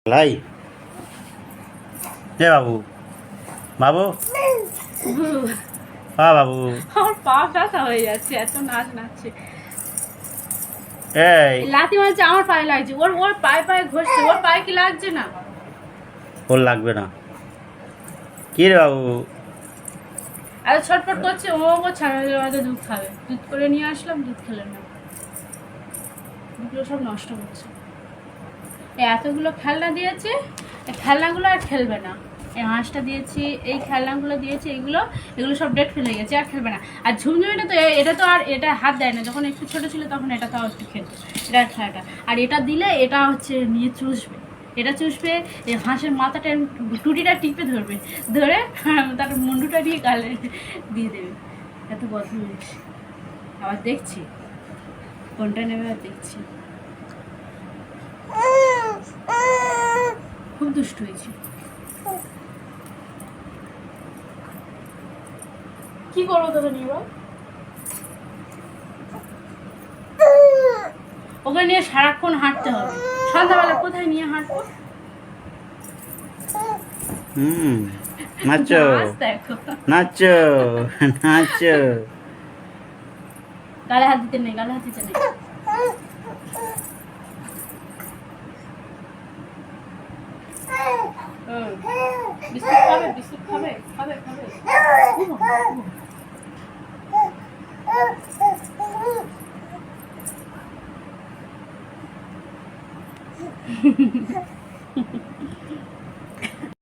লাই এ বাবু বাবু বাবু আমার পা ব্যথা হয়ে যাচ্ছে, এত নাচ নাচছে। এই লাথি মারছে, আমার পায়ে লাগছে। ওর ওর পায়ে পায়ে ঘষছে, ওর পায়ে কি লাগছে না? ওর লাগবে না। কি রে বাবু? এত ছটফট করছে। ও ছাড়া হয়তো দুধ খাবে। দুধ করে নিয়ে আসলাম, দুধ খেলেন না। দুধগুলো সব নষ্ট করছে। এই এতগুলো খেলনা দিয়েছে, এই খেলনাগুলো আর খেলবে না। এই হাঁসটা দিয়েছি, এই খেলনাগুলো দিয়েছি, এগুলো সব ডেট ফেলে গেছে, আর খেলবে না। আর ঝুমঝুমিটা তো এটা তো আর এটা হাত দেয় না। যখন একটু ছোটো ছিল তখন এটা তাও একটু খেলত, এটার খেলাটা। আর এটা দিলে এটা হচ্ছে নিয়ে চুষবে, এটা চুষবে। এই হাঁসের মাথাটা টুটিটা টিপে ধরবে, ধরে তার মুন্ডুটা নিয়ে গালে দিয়ে দেবে। এত বদমাইশ। আবার দেখছি কোনটা নেবে, আর দেখছি। খুব দুষ্ট হয়েছে। কি করবো তোকে নিয়ে বল? ওকে নিয়ে সারাক্ষণ হাঁটতে হবে। সন্ধ্যাবেলা কোথায় নিয়ে হাঁটবো? নাচো দেখো, নাচো নাচো। গালে হাত দিতে নেই, গালে হাত দিতে নেই। বিস্কুট খাবে, বিস্কুট খাবে, খাবে খাবে।